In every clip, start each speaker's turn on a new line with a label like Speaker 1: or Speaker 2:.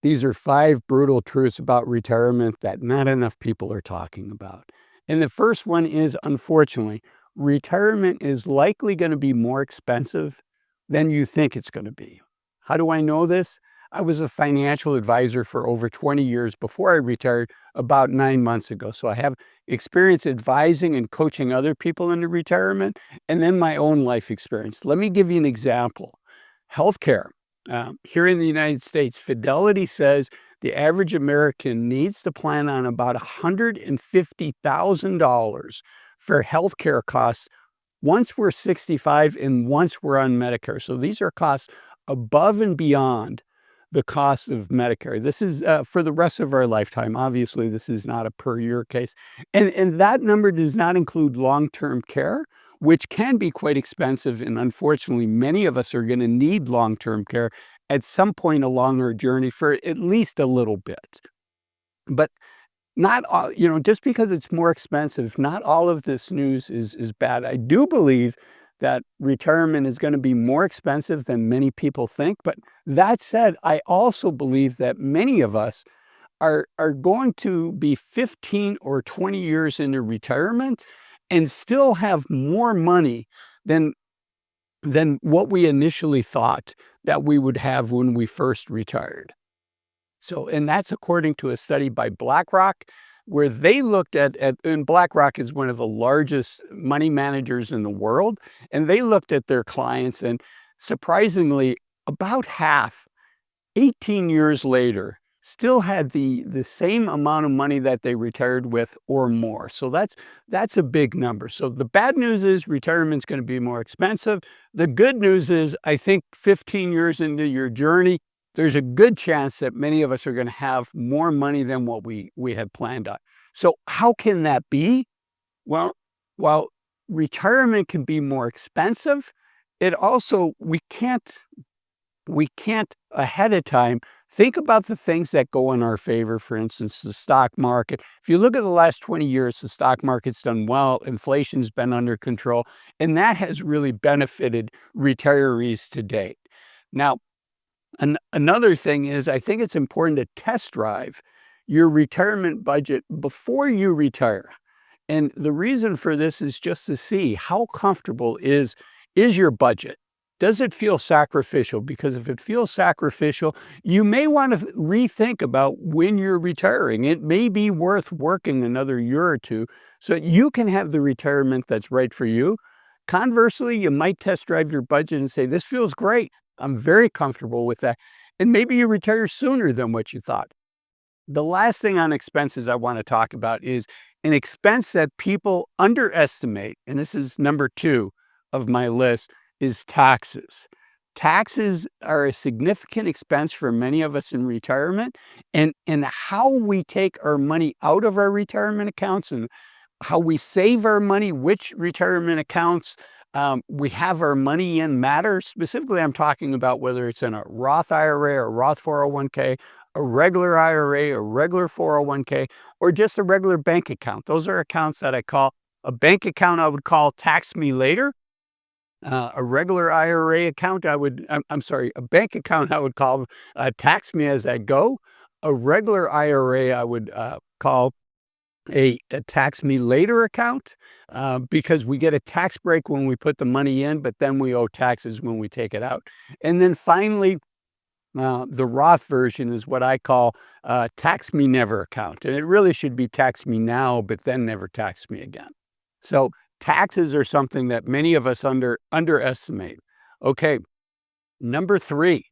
Speaker 1: These are 5 brutal truths about retirement that not enough people are talking about. And the first one is, unfortunately, retirement is likely going to be more expensive than you think it's going to be. How do I know this? I was a financial advisor for over 20 years before I retired about 9 months ago. So I have experience advising and coaching other people into retirement and then my own life experience. Let me give you an example. Healthcare. Here in the United States, Fidelity says the average American needs to plan on about $150,000 for healthcare costs once we're 65 and once we're on Medicare. So these are costs above and beyond the cost of Medicare. This is for the rest of our lifetime. Obviously, this is not a per year case. And that number does not include long-term care, which can be quite expensive. And unfortunately, many of us are going to need long-term care at some point along our journey for at least a little bit. But not all, just because it's more expensive, not all of this news is bad. I do believe that retirement is going to be more expensive than many people think. But that said, I also believe that many of us are going to be 15 or 20 years into retirement and still have more money than what we initially thought that we would have when we first retired. So, and that's according to a study by BlackRock, where they looked and BlackRock is one of the largest money managers in the world, and they looked at their clients, and surprisingly, about half, 18 years later, still had the same amount of money that they retired with or more. So that's a big number. So the bad news is retirement's going to be more expensive. The good news is I think 15 years into your journey, there's a good chance that many of us are going to have more money than what we had planned on. So how can that be? Well, while retirement can be more expensive, it also, we can't ahead of time think about the things that go in our favor. For instance, the stock market. If you look at the last 20 years, the stock market's done well, inflation's been under control, and that has really benefited retirees to date. Now, another thing is, I think it's important to test drive your retirement budget before you retire. And the reason for this is just to see how comfortable is your budget. Does it feel sacrificial? Because if it feels sacrificial, you may want to rethink about when you're retiring. It may be worth working another year or two so that you can have the retirement that's right for you. Conversely, you might test drive your budget and say, this feels great. I'm very comfortable with that. And maybe you retire sooner than what you thought. The last thing on expenses I want to talk about is an expense that people underestimate, and this is number 2 of my list, is taxes. Taxes are a significant expense for many of us in retirement, and how we take our money out of our retirement accounts and how we save our money, which retirement accounts we have our money in matter. Specifically, I'm talking about whether it's in a Roth IRA or Roth 401k, a regular IRA, a regular 401k, or just a regular bank account. Those are accounts that I call a bank account I would call tax me later. A regular IRA account, I'm sorry, a bank account I would call tax me as I go. A regular IRA I would call a tax me later account because we get a tax break when we put the money in, but then we owe taxes when we take it out. And then finally, the Roth version is what I call tax me never account. And it really should be tax me now, but then never tax me again. So taxes are something that many of us underestimate. Okay, number 3,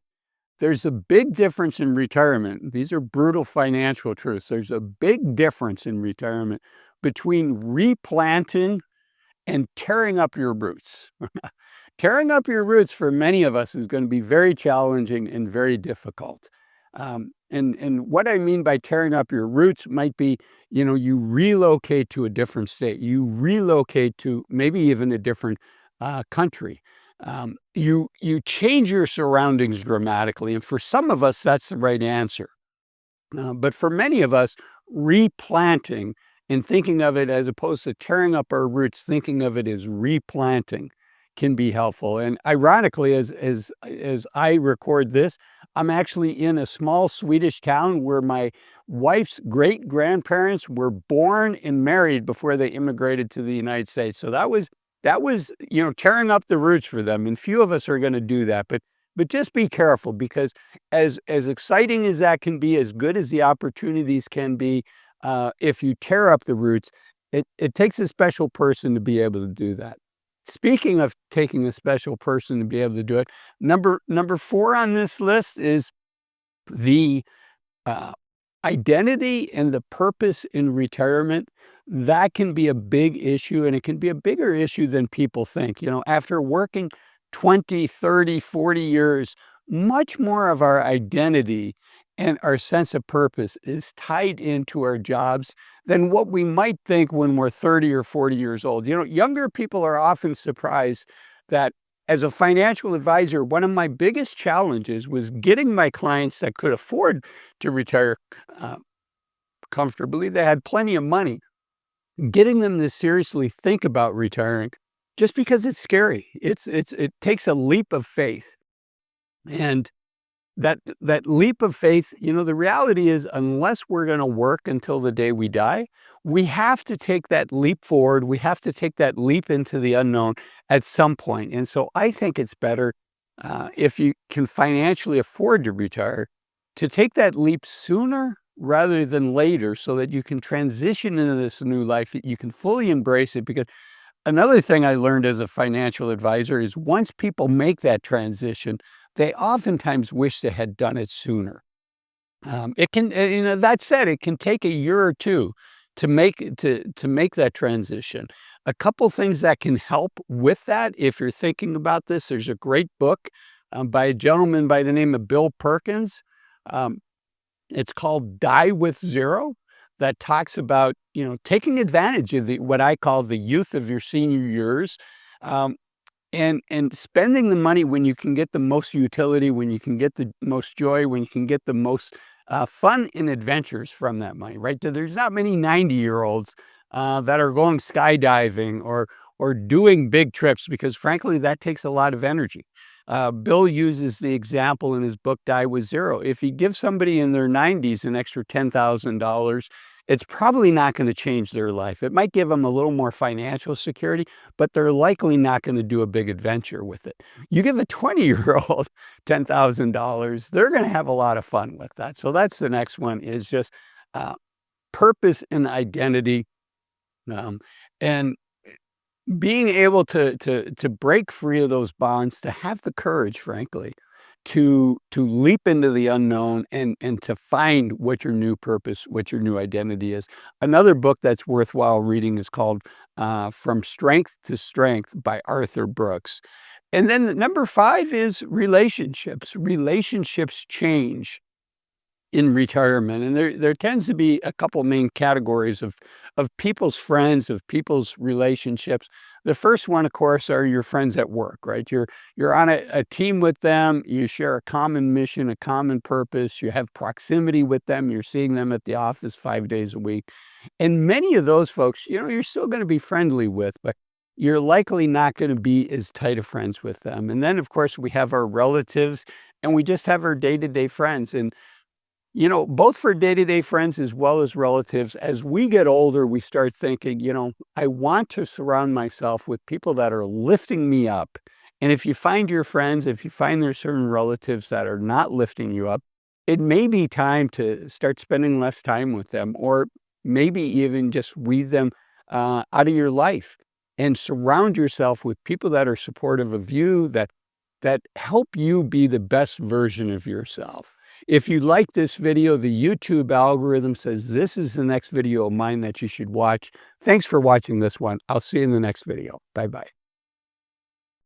Speaker 1: there's a big difference in retirement. These are brutal financial truths. There's a big difference in retirement between replanting and tearing up your roots. Tearing up your roots for many of us is going to be very challenging and very difficult. And what I mean by tearing up your roots might be, you relocate to a different state. You relocate to maybe even a different country. You change your surroundings dramatically. And for some of us, that's the right answer. But for many of us, replanting and thinking of it as opposed to tearing up our roots, thinking of it as replanting can be helpful. And ironically, as I record this, I'm actually in a small Swedish town where my wife's great-grandparents were born and married before they immigrated to the United States. So that was, tearing up the roots for them, and few of us are gonna do that, but just be careful, because as exciting as that can be, as good as the opportunities can be, if you tear up the roots, it takes a special person to be able to do that. Speaking of taking a special person to be able to do it, number 4 on this list is the uh, identity and the purpose in retirement. That can be a big issue, and it can be a bigger issue than people think. After working 20, 30, 40 years, much more of our identity and our sense of purpose is tied into our jobs than what we might think when we're 30 or 40 years old. Younger people are often surprised that, as a financial advisor, one of my biggest challenges was getting my clients that could afford to retire uh, comfortably. They had plenty of money, getting them to seriously think about retiring, just because it's scary. It takes a leap of faith. And that leap of faith, the reality is, unless we're going to work until the day we die, we have to take that leap forward. We have to take that leap into the unknown at some point. And so I think it's better, if you can financially afford to retire, to take that leap sooner rather than later, so that you can transition into this new life, that you can fully embrace it. Because another thing I learned as a financial advisor is, once people make that transition, they oftentimes wish they had done it sooner. That said, it can take a year or two to make that transition. A couple things that can help with that, if you're thinking about this, there's a great book by a gentleman by the name of Bill Perkins. Um, it's called Die with Zero, that talks about, taking advantage of what I call the youth of your senior years, um, and spending the money when you can get the most utility, when you can get the most joy, when you can get the most fun and adventures from that money, right? There's not many 90-year-olds that are going skydiving or doing big trips, because frankly, that takes a lot of energy. Bill uses the example in his book, Die with Zero. If you give somebody in their 90s an extra $10,000, it's probably not going to change their life. It might give them a little more financial security, but they're likely not going to do a big adventure with it. You give a 20-year-old $10,000, they're going to have a lot of fun with that. So that's the next one, is just uh, purpose and identity, um, and being able to break free of those bonds, to have the courage, frankly, to leap into the unknown, and to find what your new purpose, what your new identity is. Another book that's worthwhile reading is called From Strength to Strength by Arthur Brooks. And then number 5 is relationships. Relationships change in retirement, and there tends to be a couple main categories of people's friends, of people's relationships. The first one, of course, are your friends at work, right? You're on a team with them, you share a common mission, a common purpose, you have proximity with them, you're seeing them at the office 5 days a week. And many of those folks, you're still gonna be friendly with, but you're likely not gonna be as tight of friends with them. And then, of course, we have our relatives, and we just have our day-to-day friends. And both for day-to-day friends as well as relatives, as we get older, we start thinking, I want to surround myself with people that are lifting me up. And if you find your friends, if you find there's certain relatives that are not lifting you up, it may be time to start spending less time with them, or maybe even just weed them out of your life, and surround yourself with people that are supportive of you, that help you be the best version of yourself. If you like this video, the YouTube algorithm says this is the next video of mine that you should watch. Thanks for watching this one. I'll see you in the next video. Bye-bye.